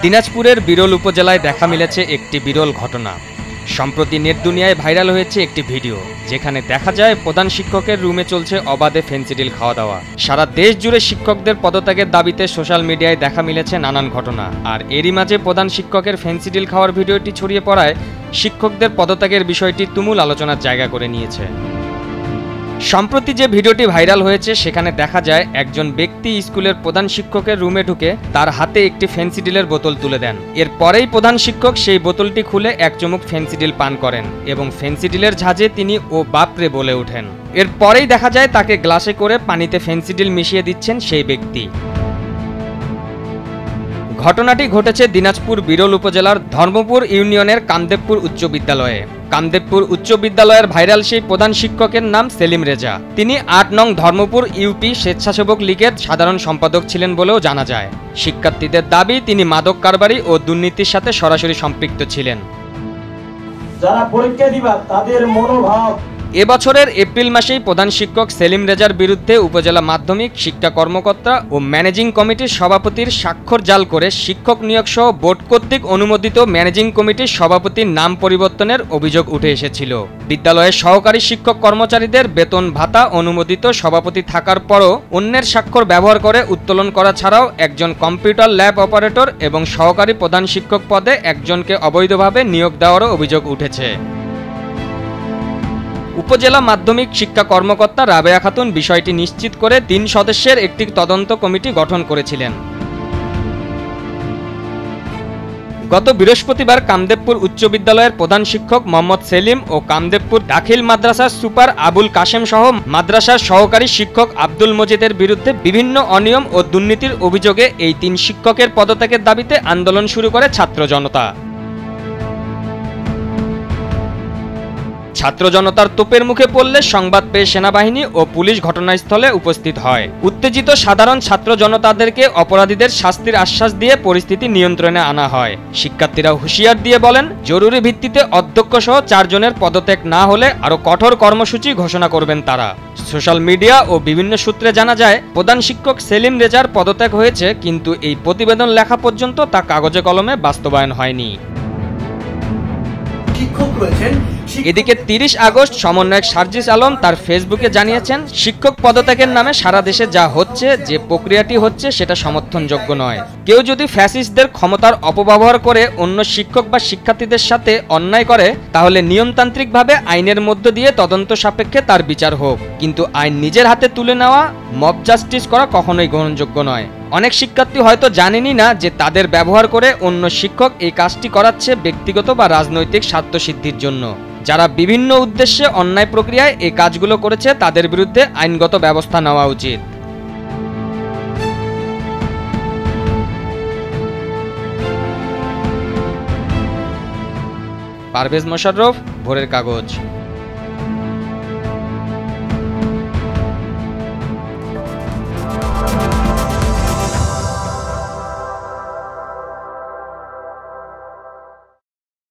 দিনাজপুরের বিরল উপজেলায় দেখা মিলেছে একটি বিরল ঘটনা। সম্প্রতি নেট দুনিয়ায় ভাইরাল হয়েছে একটি ভিডিও, যেখানে দেখা যায় প্রধান শিক্ষকের রুমে চলছে অবাধে ফেন্সিডিল খাওয়া দাওয়া। সারা দেশ জুড়ে শিক্ষকদের পদত্যাগের দাবিতে সোশ্যাল মিডিয়ায় দেখা মিলেছে নানান ঘটনা। আর এরই মাঝে প্রধান শিক্ষকের ফেন্সিডিল খাওয়ার ভিডিওটি ছড়িয়ে পড়ায় শিক্ষকদের পদত্যাগের বিষয়টি তুমুল আলোচনার জায়গা করে নিয়েছে। সম্প্রতি যে ভিডিওটি ভাইরাল হয়েছে সেখানে দেখা যায় একজন ব্যক্তি স্কুলের প্রধান শিক্ষকের রুমে ঢুকে তার হাতে একটি ফেন্সিডিলের বোতল তুলে দেন। এরপরেই প্রধান শিক্ষক সেই বোতলটি খুলে এক চুমুক ফেন্সিডিল পান করেন এবং ফেন্সিডিলের ঝাঁজে তিনি ও বাপরে বলে ওঠেন। এরপরেই দেখা যায় তাকে গ্লাসে করে পানিতে ফেন্সিডিল মিশিয়ে দিচ্ছেন সেই ব্যক্তি। ঘটনাটি ঘটেছে দিনাজপুর বিরল উপজেলার ধর্মপুর ইউনিয়নের কামদেবপুর উচ্চ বিদ্যালয়ে। কামদেবপুর উচ্চ বিদ্যালয়ের ভাইরাল সেই প্রধান শিক্ষকের নাম সেলিম রেজা। তিনি ৮ নং ধর্মপুর ইউপি স্বেচ্ছাসেবক লীগের সাধারণ সম্পাদক ছিলেন বলেও জানা যায়। শিক্ষার্থীদের দাবি তিনি মাদক কারবারি ও দুর্নীতির সাথে সরাসরি সম্পৃক্ত ছিলেন। যারা পরীক্ষা দিবা তাদের মনোভাব। এবছরের এপ্রিল মাসেই প্রধান শিক্ষক সেলিম রেজার বিরুদ্ধে উপজেলা মাধ্যমিক শিক্ষা কর্মকর্তা ও ম্যানেজিং কমিটির সভাপতির স্বাক্ষর জাল করে শিক্ষক নিয়োগ সহ বোর্ড কর্তৃক অনুমোদিত ম্যানেজিং কমিটির সভাপতির নাম পরিবর্তনের অভিযোগ উঠে এসেছিল। বিদ্যালয়ের সহকারী শিক্ষক কর্মচারীদের বেতন ভাতা অনুমোদিত সভাপতি থাকার পরও অন্যের স্বাক্ষর ব্যবহার করে উত্তোলন করা ছাড়াও একজন কম্পিউটার ল্যাব অপারেটর এবং সহকারী প্রধান শিক্ষক পদে একজনকে অবৈধভাবে নিয়োগ দেওয়ারও অভিযোগ উঠেছে। উপজেলা মাধ্যমিক শিক্ষা কর্মকর্তা রাবেয়া খাতুন বিষয়টি নিশ্চিত করে ৩ সদস্যের একটি তদন্ত কমিটি গঠন করেছিলেন। গত বৃহস্পতিবার কামদেবপুর উচ্চ বিদ্যালয়ের প্রধান শিক্ষক মোহাম্মদ সেলিম ও কামদেবপুর দাখিল মাদ্রাসার সুপার আবুল কাশেম সহ মাদ্রাসার সহকারী শিক্ষক আব্দুল মজিদের বিরুদ্ধে বিভিন্ন অনিয়ম ও দুর্নীতির অভিযোগে এই ৩ শিক্ষকের পদত্যাগের দাবিতে আন্দোলন শুরু করে ছাত্র জনতা। ছাত্র জনতার তোপের মুখে পড়লে সংবাদ পেয়ে সেনাবাহিনী ও পুলিশ ঘটনাস্থলে উপস্থিত হয়। উত্তেজিত সাধারণ ছাত্র জনতাদেরকে অপরাধীদের শাস্তির আশ্বাস দিয়ে পরিস্থিতি নিয়ন্ত্রণে আনা হয়। শিক্ষার্থীরা হুঁশিয়ার দিয়ে বলেন, জরুরি ভিত্তিতে অধ্যক্ষ সহ ৪ জনের পদত্যাগ না হলে আরও কঠোর কর্মসূচি ঘোষণা করবেন তারা। সোশ্যাল মিডিয়া ও বিভিন্ন সূত্রে জানা যায়, প্রধান শিক্ষক সেলিম রেজার পদত্যাগ হয়েছে, কিন্তু এই প্রতিবেদন লেখা পর্যন্ত তা কাগজে কলমে বাস্তবায়ন হয়নি। এদিকে ৩০ আগস্ট সমন্বয়ক সার্জিস আলম তার ফেসবুকে জানিয়েছেন, শিক্ষক পদত্যাগের নামে সারা দেশে যা হচ্ছে, যে প্রক্রিয়াটি হচ্ছে সেটা সমর্থনযোগ্য নয়। কেউ যদি ফ্যাসিস্টদের ক্ষমতার অপব্যবহার করে অন্য শিক্ষক বা শিক্ষার্থীদের সাথে অন্যায় করে, তাহলে নিয়মতান্ত্রিকভাবে আইনের মধ্য দিয়ে তদন্ত সাপেক্ষে তার বিচার হোক, কিন্তু আইন নিজের হাতে তুলে নেওয়া, মব জাস্টিস করা কখনোই গ্রহণযোগ্য নয়। অনেক শিক্ষার্থী হয়তো জানেনই না যে তাদের ব্যবহার করে অন্য শিক্ষক এই কাজটি করাচ্ছে ব্যক্তিগত বা রাজনৈতিক স্বার্থসিদ্ধির জন্য। যারা বিভিন্ন উদ্দেশ্যে অন্যায় প্রক্রিয়ায় এই কাজগুলো করেছে তাদের বিরুদ্ধে আইনগত ব্যবস্থা নেওয়া উচিত। পারভেজ মোশাররফ, ভোরের কাগজ।